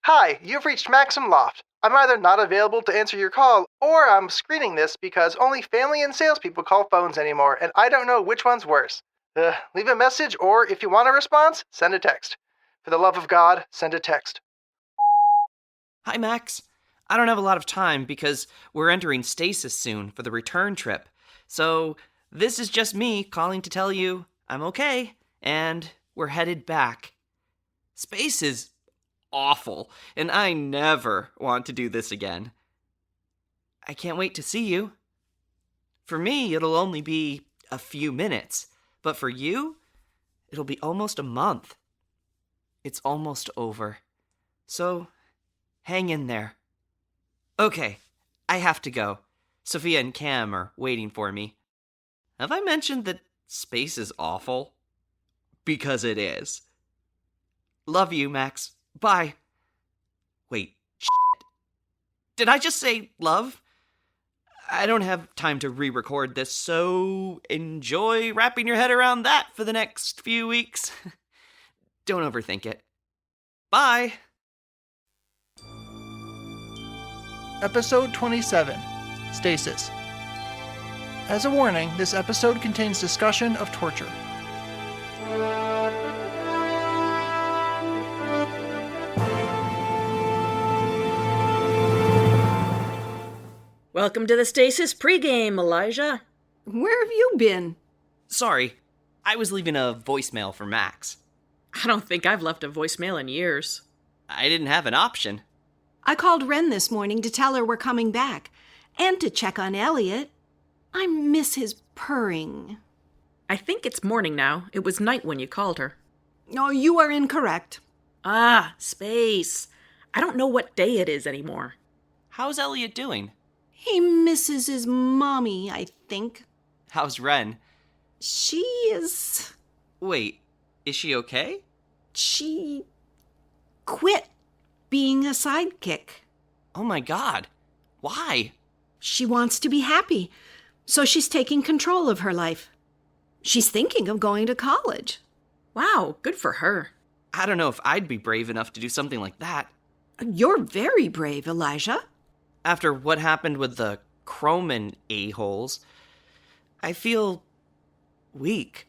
Hi, you've reached Maxim Loft. I'm either not available to answer your call, or I'm screening this because only family and salespeople call phones anymore, and I don't know which one's worse. Leave a message, or if you want a response, send a text. For the love of God, send a text. Hi, Max. I don't have a lot of time because we're entering Stasis soon for the return trip. So, this is just me calling to tell you I'm okay, and we're headed back. Space is awful, and I never want to do this again. I can't wait to see you. For me, it'll only be a few minutes, but for you, it'll be almost a month. It's almost over. So, hang in there. Okay, I have to go. Sophia and Cam are waiting for me. Have I mentioned that space is awful? Because it is. Love you, Max. Bye. Wait, shit. Did I just say love? I don't have time to re-record this, so enjoy wrapping your head around that for the next few weeks. Don't overthink it. Bye. Episode 27, Stasis. As a warning, this episode contains discussion of torture. Welcome to the Stasis pregame, Elijah. Where have you been? Sorry, I was leaving a voicemail for Max. I don't think I've left a voicemail in years. I didn't have an option. I called Wren this morning to tell her we're coming back, and to check on Elliot. I miss his purring. I think it's morning now. It was night when you called her. Oh, you are incorrect. Ah, space. I don't know what day it is anymore. How's Elliot doing? He misses his mommy, I think. How's Ren? She is... Wait, is she okay? She quit being a sidekick. Oh my god. Why? She wants to be happy, so she's taking control of her life. She's thinking of going to college. Wow, good for her. I don't know if I'd be brave enough to do something like that. You're very brave, Elijah. After what happened with the Croman a-holes, I feel weak.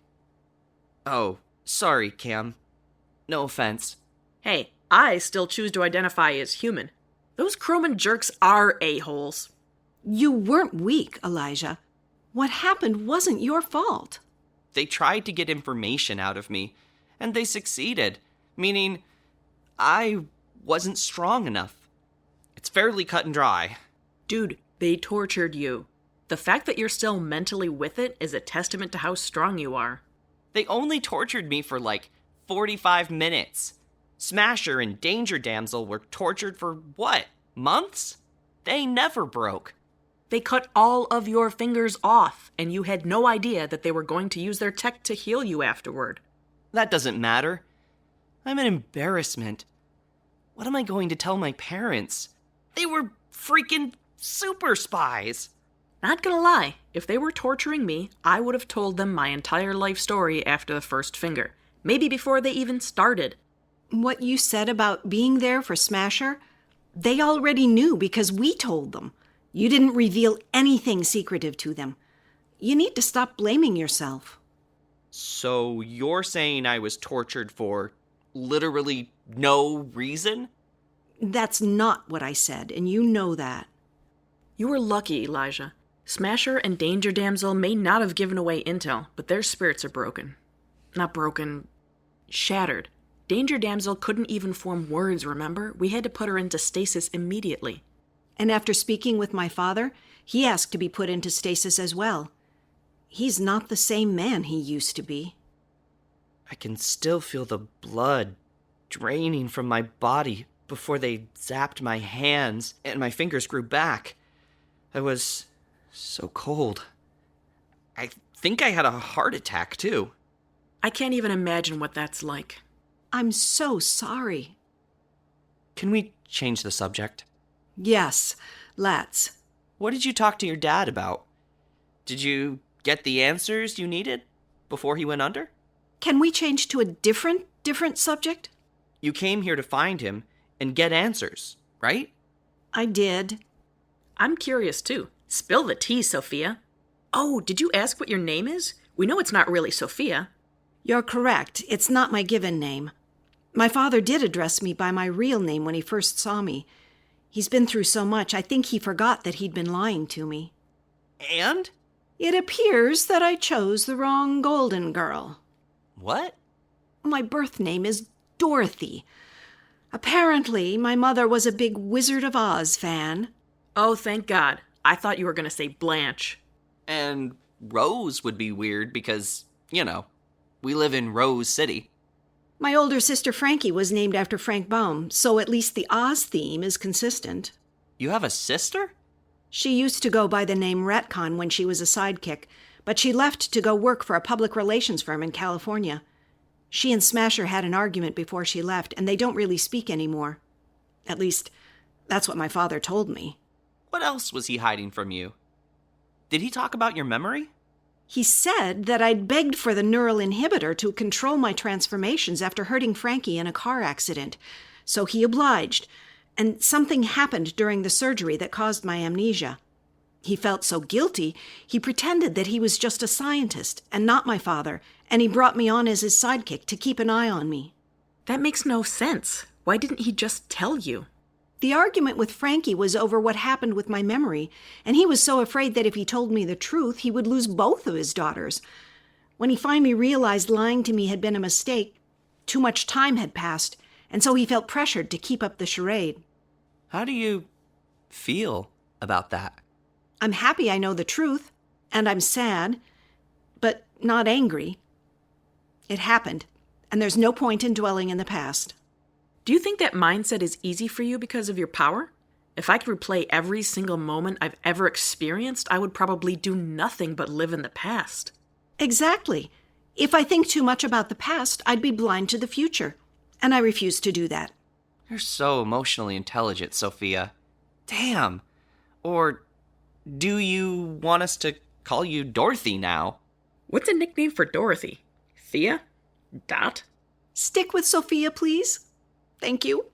Oh, sorry, Cam. No offense. Hey, I still choose to identify as human. Those Croman jerks are a-holes. You weren't weak, Elijah. What happened wasn't your fault. They tried to get information out of me, and they succeeded, meaning I wasn't strong enough. It's fairly cut and dry. Dude, they tortured you. The fact that you're still mentally with it is a testament to how strong you are. They only tortured me for like 45 minutes. Smasher and Danger Damsel were tortured for what? Months? They never broke. They cut all of your fingers off, and you had no idea that they were going to use their tech to heal you afterward. That doesn't matter. I'm an embarrassment. What am I going to tell my parents? They were freaking super spies. Not gonna lie, if they were torturing me, I would have told them my entire life story after the first finger. Maybe before they even started. What you said about being there for Smasher, they already knew because we told them. You didn't reveal anything secretive to them. You need to stop blaming yourself. So you're saying I was tortured for literally no reason? That's not what I said, and you know that. You were lucky, Elijah. Smasher and Danger Damsel may not have given away intel, but their spirits are broken. Not broken, shattered. Danger Damsel couldn't even form words, remember? We had to put her into stasis immediately. And after speaking with my father, he asked to be put into stasis as well. He's not the same man he used to be. I can still feel the blood draining from my body before they zapped my hands and my fingers grew back. I was so cold. I think I had a heart attack, too. I can't even imagine what that's like. I'm so sorry. Can we change the subject? Yes, let's. What did you talk to your dad about? Did you get the answers you needed before he went under? Can we change to a different subject? You came here to find him, and get answers, right? I did. I'm curious too. Spill the tea, Sophia. Oh, did you ask what your name is? We know it's not really Sophia. You're correct. It's not my given name. My father did address me by my real name when he first saw me. He's been through so much, I think he forgot that he'd been lying to me. And? It appears that I chose the wrong golden girl. What? My birth name is Dorothy. Apparently, my mother was a big Wizard of Oz fan. Oh, thank God. I thought you were going to say Blanche. And Rose would be weird because, we live in Rose City. My older sister Frankie was named after Frank Baum, so at least the Oz theme is consistent. You have a sister? She used to go by the name Retcon when she was a sidekick, but she left to go work for a public relations firm in California. She and Smasher had an argument before she left, and they don't really speak anymore. At least, that's what my father told me. What else was he hiding from you? Did he talk about your memory? He said that I'd begged for the neural inhibitor to control my transformations after hurting Frankie in a car accident, so he obliged, and something happened during the surgery that caused my amnesia. He felt so guilty, he pretended that he was just a scientist and not my father, and he brought me on as his sidekick to keep an eye on me. That makes no sense. Why didn't he just tell you? The argument with Frankie was over what happened with my memory, and he was so afraid that if he told me the truth, he would lose both of his daughters. When he finally realized lying to me had been a mistake, too much time had passed, and so he felt pressured to keep up the charade. How do you feel about that? I'm happy I know the truth, and I'm sad, but not angry. It happened, and there's no point in dwelling in the past. Do you think that mindset is easy for you because of your power? If I could replay every single moment I've ever experienced, I would probably do nothing but live in the past. Exactly. If I think too much about the past, I'd be blind to the future, and I refuse to do that. You're so emotionally intelligent, Sophia. Damn. Or do you want us to call you Dorothy now? What's a nickname for Dorothy? Thea? Dot? Stick with Sophia, please. Thank you.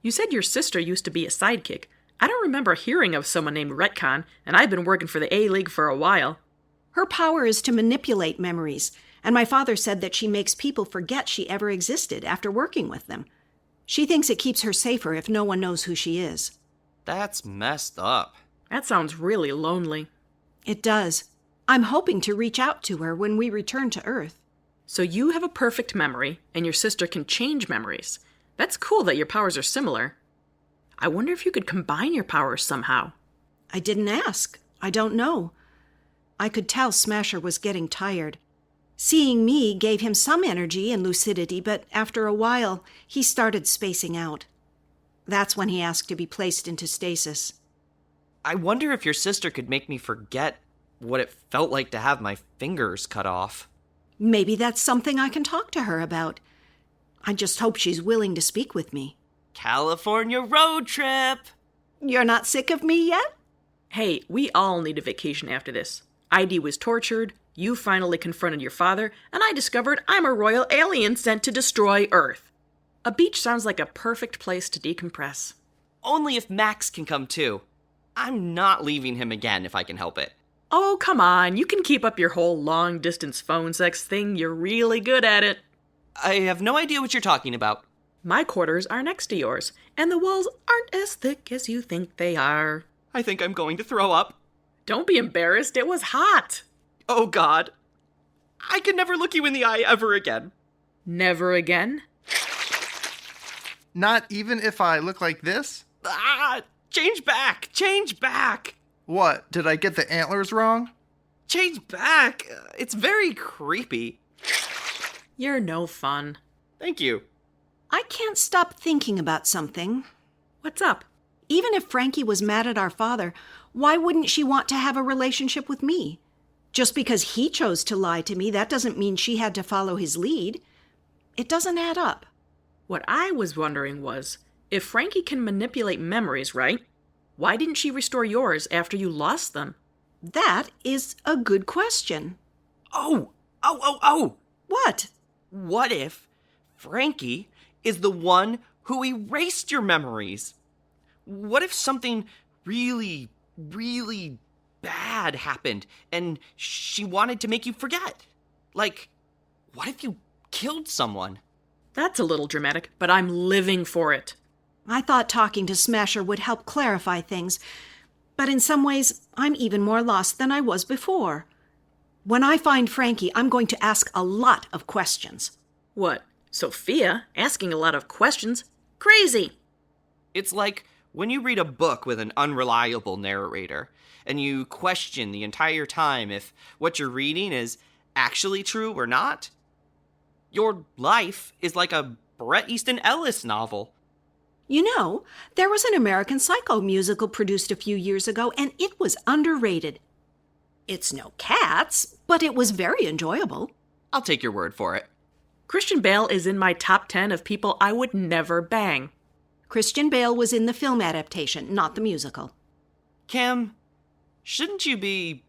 You said your sister used to be a sidekick. I don't remember hearing of someone named Retcon, and I've been working for the A-League for a while. Her power is to manipulate memories, and my father said that she makes people forget she ever existed after working with them. She thinks it keeps her safer if no one knows who she is. That's messed up. That sounds really lonely. It does. I'm hoping to reach out to her when we return to Earth. So you have a perfect memory, and your sister can change memories. That's cool that your powers are similar. I wonder if you could combine your powers somehow. I didn't ask. I don't know. I could tell Smasher was getting tired. Seeing me gave him some energy and lucidity, but after a while, he started spacing out. That's when he asked to be placed into stasis. I wonder if your sister could make me forget what it felt like to have my fingers cut off. Maybe that's something I can talk to her about. I just hope she's willing to speak with me. California road trip! You're not sick of me yet? Hey, we all need a vacation after this. ID was tortured, you finally confronted your father, and I discovered I'm a royal alien sent to destroy Earth. A beach sounds like a perfect place to decompress. Only if Max can come too. I'm not leaving him again if I can help it. Oh, come on, you can keep up your whole long-distance phone sex thing. You're really good at it. I have no idea what you're talking about. My quarters are next to yours, and the walls aren't as thick as you think they are. I think I'm going to throw up. Don't be embarrassed, it was hot. Oh, God. I can never look you in the eye ever again. Never again? Not even if I look like this? Ah! Change back! Change back! What, did I get the antlers wrong? Change back! It's very creepy. You're no fun. Thank you. I can't stop thinking about something. What's up? Even if Frankie was mad at our father, why wouldn't she want to have a relationship with me? Just because he chose to lie to me, that doesn't mean she had to follow his lead. It doesn't add up. What I was wondering was, if Frankie can manipulate memories, right? Why didn't she restore yours after you lost them? That is a good question. Oh! What? What if Frankie is the one who erased your memories? What if something really, really bad happened and she wanted to make you forget? Like, what if you killed someone? That's a little dramatic, but I'm living for it. I thought talking to Smasher would help clarify things, but in some ways, I'm even more lost than I was before. When I find Frankie, I'm going to ask a lot of questions. What? Sophia? Asking a lot of questions? Crazy! It's like when you read a book with an unreliable narrator, and you question the entire time if what you're reading is actually true or not. Your life is like a Bret Easton Ellis novel. You know, there was an American Psycho musical produced a few years ago, and it was underrated. It's no Cats, but it was very enjoyable. I'll take your word for it. Christian Bale is in my top 10 of people I would never bang. Christian Bale was in the film adaptation, not the musical. Cam, shouldn't you be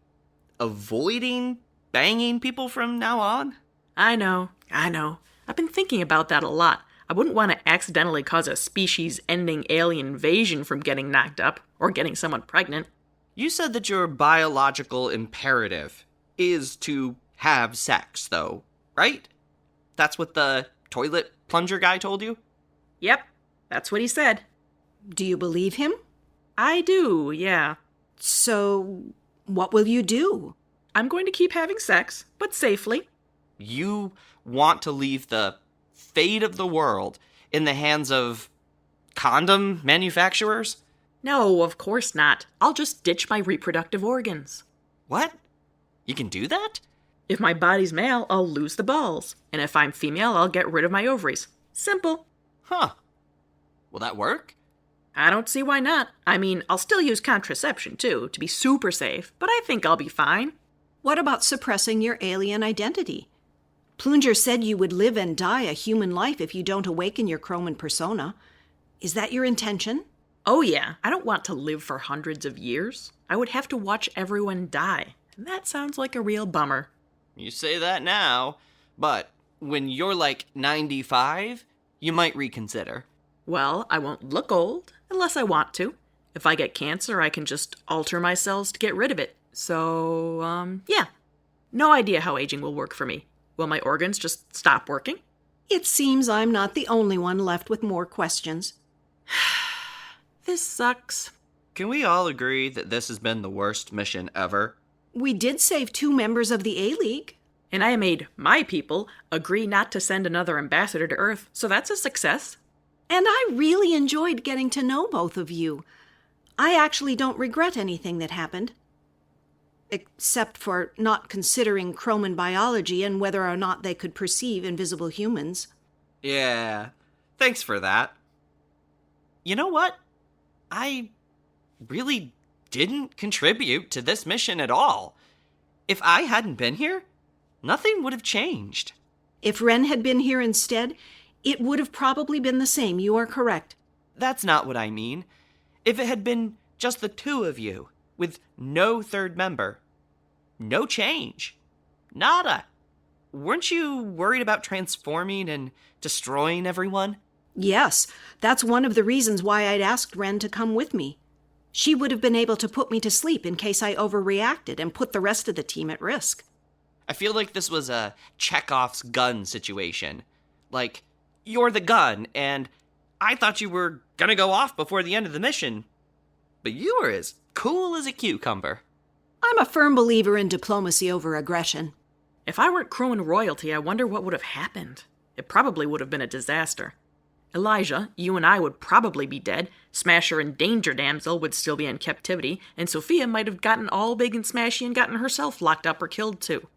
avoiding banging people from now on? I know. I've been thinking about that a lot. I wouldn't want to accidentally cause a species-ending alien invasion from getting knocked up or getting someone pregnant. You said that your biological imperative is to have sex, though, right? That's what the toilet plunger guy told you? Yep, that's what he said. Do you believe him? I do, yeah. So, what will you do? I'm going to keep having sex, but safely. You want to leave the fate of the world in the hands of condom manufacturers? No, of course not. I'll just ditch my reproductive organs. What? You can do that? If my body's male, I'll lose the balls. And if I'm female, I'll get rid of my ovaries. Simple. Huh. Will that work? I don't see why not. I mean, I'll still use contraception, too, to be super safe, but I think I'll be fine. What about suppressing your alien identity? Plunger said you would live and die a human life if you don't awaken your Chroman persona. Is that your intention? Oh yeah, I don't want to live for hundreds of years. I would have to watch everyone die. And that sounds like a real bummer. You say that now, but when you're like 95, you might reconsider. Well, I won't look old, unless I want to. If I get cancer, I can just alter my cells to get rid of it. So, yeah. No idea how aging will work for me. Will my organs just stop working? It seems I'm not the only one left with more questions. This sucks. Can we all agree that this has been the worst mission ever? We did save 2 members of the A-League. And I made my people agree not to send another ambassador to Earth, so that's a success. And I really enjoyed getting to know both of you. I actually don't regret anything that happened. Except for not considering Chroman biology and whether or not they could perceive invisible humans. Yeah, thanks for that. You know what? I really didn't contribute to this mission at all. If I hadn't been here, nothing would have changed. If Ren had been here instead, it would have probably been the same. You are correct. That's not what I mean. If it had been just the 2 of you, with no third member, no change, nada. Weren't you worried about transforming and destroying everyone? Yes, that's one of the reasons why I'd asked Ren to come with me. She would have been able to put me to sleep in case I overreacted and put the rest of the team at risk. I feel like this was a Chekhov's gun situation. Like, you're the gun, and I thought you were gonna go off before the end of the mission. But you were as cool as a cucumber. I'm a firm believer in diplomacy over aggression. If I weren't Crowan royalty, I wonder what would have happened. It probably would have been a disaster. Elijah, you and I would probably be dead, Smasher and Danger Damsel would still be in captivity, and Sophia might have gotten all big and smashy and gotten herself locked up or killed too.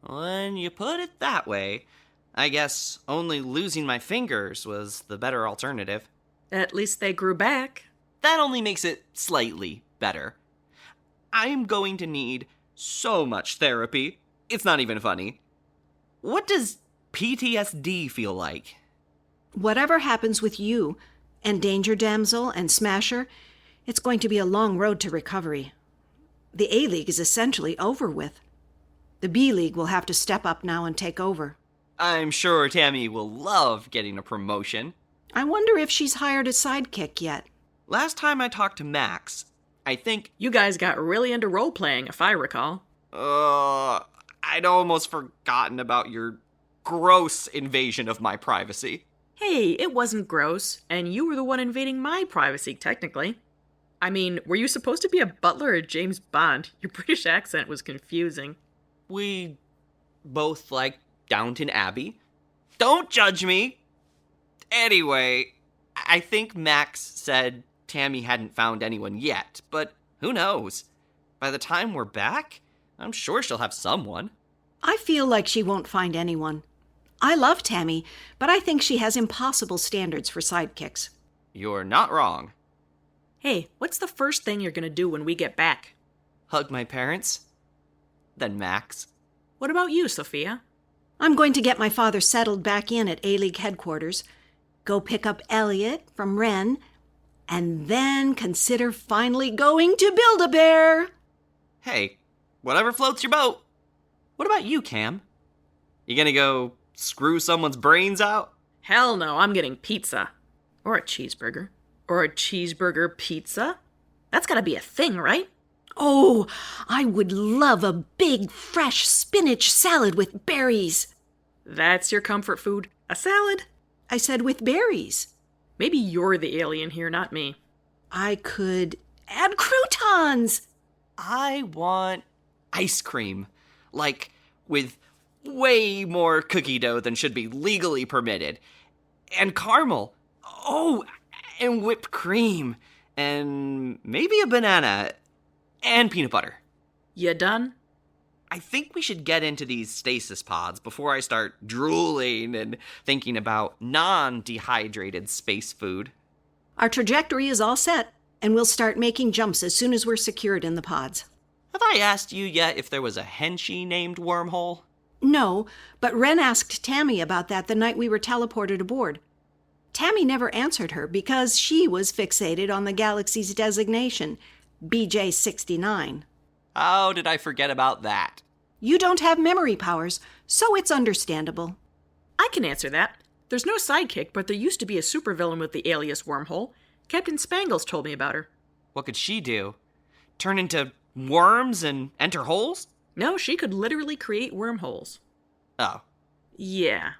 When you put it that way, I guess only losing my fingers was the better alternative. At least they grew back. That only makes it slightly better. I'm going to need so much therapy. It's not even funny. What does PTSD feel like? Whatever happens with you, and Danger Damsel and Smasher, it's going to be a long road to recovery. The A-League is essentially over with. The B-League will have to step up now and take over. I'm sure Tammy will love getting a promotion. I wonder if she's hired a sidekick yet. Last time I talked to Max, I think... You guys got really into role-playing, if I recall. I'd almost forgotten about your gross invasion of my privacy. Hey, it wasn't gross, and you were the one invading my privacy, technically. I mean, were you supposed to be a butler or James Bond? Your British accent was confusing. We both like Downton Abbey. Don't judge me! Anyway, I think Max said Tammy hadn't found anyone yet, but who knows? By the time we're back, I'm sure she'll have someone. I feel like she won't find anyone. I love Tammy, but I think she has impossible standards for sidekicks. You're not wrong. Hey, what's the first thing you're gonna do when we get back? Hug my parents, then Max. What about you, Sophia? I'm going to get my father settled back in at A-League headquarters, go pick up Elliot from Ren, and then consider finally going to Build-A-Bear. Hey, whatever floats your boat. What about you, Cam? You gonna go screw someone's brains out? Hell no, I'm getting pizza. Or a cheeseburger. Or a cheeseburger pizza? That's gotta be a thing, right? Oh, I would love a big, fresh spinach salad with berries. That's your comfort food? A salad? I said with berries. Maybe you're the alien here, not me. I could add croutons. I want ice cream. Like, with way more cookie dough than should be legally permitted. And caramel. Oh, and whipped cream. And maybe a banana. And peanut butter. You done? I think we should get into these stasis pods before I start drooling and thinking about non-dehydrated space food. Our trajectory is all set, and we'll start making jumps as soon as we're secured in the pods. Have I asked you yet if there was a henchie named Wormhole? No, but Ren asked Tammy about that the night we were teleported aboard. Tammy never answered her because she was fixated on the galaxy's designation, BJ-69. How did I forget about that? You don't have memory powers, so it's understandable. I can answer that. There's no sidekick, but there used to be a supervillain with the alias Wormhole. Captain Spangles told me about her. What could she do? Turn into worms and enter holes? No, she could literally create wormholes. Oh, Yeah,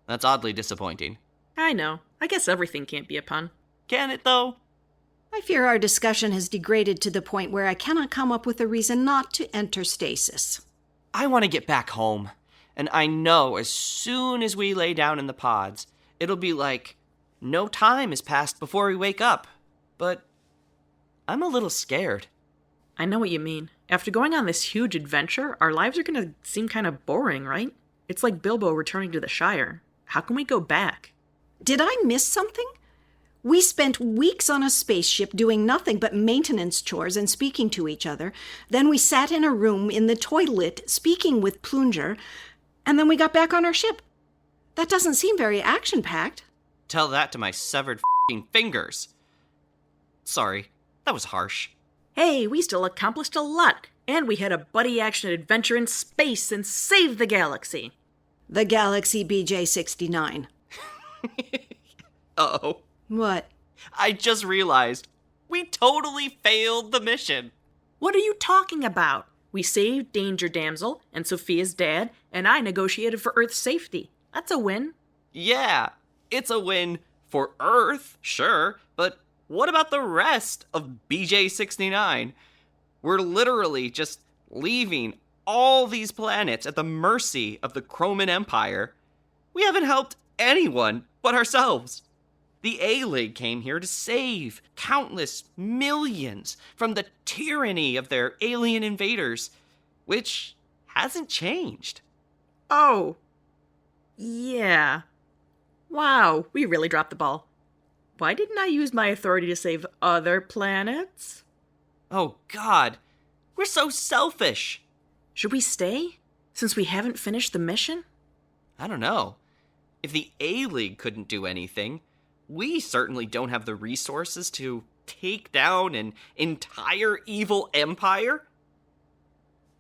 that's oddly disappointing. I know. I guess everything can't be a pun. Can it, though? I fear our discussion has degraded to the point where I cannot come up with a reason not to enter stasis. I want to get back home. And I know as soon as we lay down in the pods, it'll be like no time has passed before we wake up. But I'm a little scared. I know what you mean. After going on this huge adventure, our lives are going to seem kind of boring, right? It's like Bilbo returning to the Shire. How can we go back? Did I miss something? We spent weeks on a spaceship doing nothing but maintenance chores and speaking to each other. Then we sat in a room in the toilet speaking with Plunger, and then we got back on our ship. That doesn't seem very action-packed. Tell that to my severed f***ing fingers. Sorry, that was harsh. Hey, we still accomplished a lot, and we had a buddy action adventure in space and saved the galaxy. The Galaxy BJ-69. Uh-oh. What? I just realized we totally failed the mission. What are you talking about? We saved Danger Damsel and Sophia's dad, and I negotiated for Earth's safety. That's a win. Yeah, it's a win for Earth, sure, but what about the rest of BJ-69? We're literally just leaving all these planets at the mercy of the Chroman Empire. We haven't helped anyone but ourselves. The A-League came here to save countless millions from the tyranny of their alien invaders, which hasn't changed. Oh. Yeah. Wow, we really dropped the ball. Why didn't I use my authority to save other planets? Oh, God. We're so selfish. Should we stay? Since we haven't finished the mission? I don't know. If the A-League couldn't do anything, we certainly don't have the resources to take down an entire evil empire.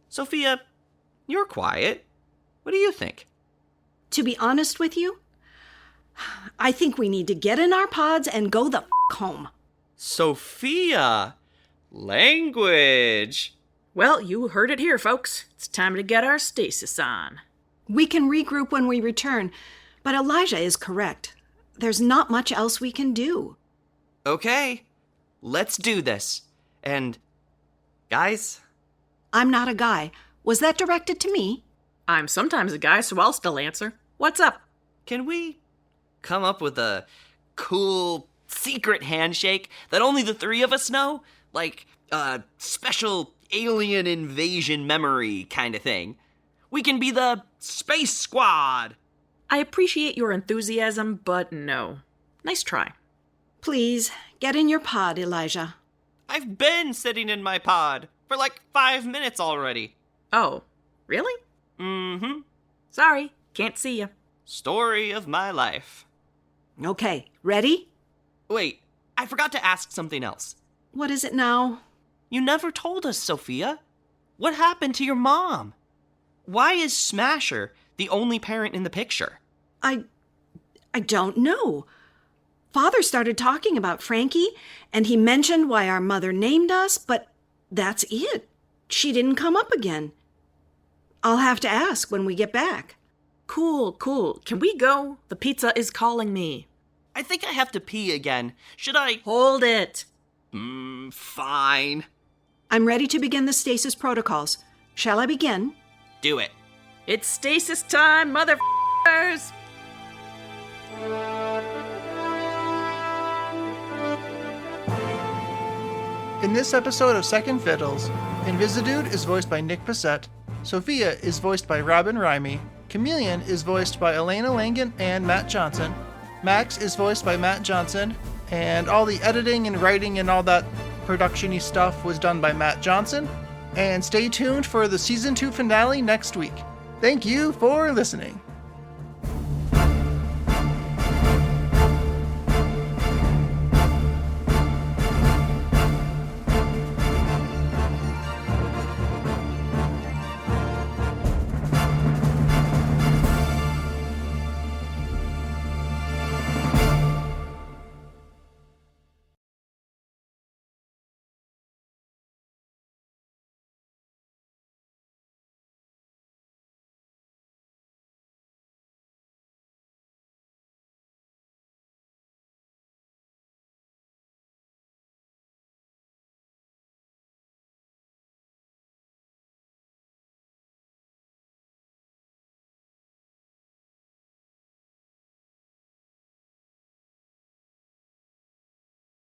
Sophia, you're quiet. What do you think? To be honest with you, I think we need to get in our pods and go the home. Sophia! Language! Well, you heard it here, folks. It's time to get our stasis on. We can regroup when we return, but Elijah is correct. There's not much else we can do. Okay, let's do this. And, guys? I'm not a guy. Was that directed to me? I'm sometimes a guy, so I'll still answer. What's up? Can we come up with a cool secret handshake that only the three of us know? Like a special alien invasion memory kind of thing. We can be the Space Squad. I appreciate your enthusiasm, but no. Nice try. Please, get in your pod, Elijah. I've been sitting in my pod for like 5 minutes already. Oh, really? Mm-hmm. Sorry, can't see you. Story of my life. Okay, ready? Wait, I forgot to ask something else. What is it now? You never told us, Sophia. What happened to your mom? Why is Smasher the only parent in the picture? I don't know. Father started talking about Frankie, and he mentioned why our mother named us, but that's it. She didn't come up again. I'll have to ask when we get back. Cool. Can we go? The pizza is calling me. I think I have to pee again. Should I? Hold it. Fine. I'm ready to begin the stasis protocols. Shall I begin? Do it. It's stasis time, motherfuckers! In this episode of Second Fiddles, Invisidude is voiced by Nick Passett, Sophia is voiced by Robin Rimey, Chameleon is voiced by Elena Langan and Matt Johnson, Max is voiced by Matt Johnson, and all the editing and writing and all that production-y stuff was done by Matt Johnson. And stay tuned for the Season 2 finale next week. Thank you for listening.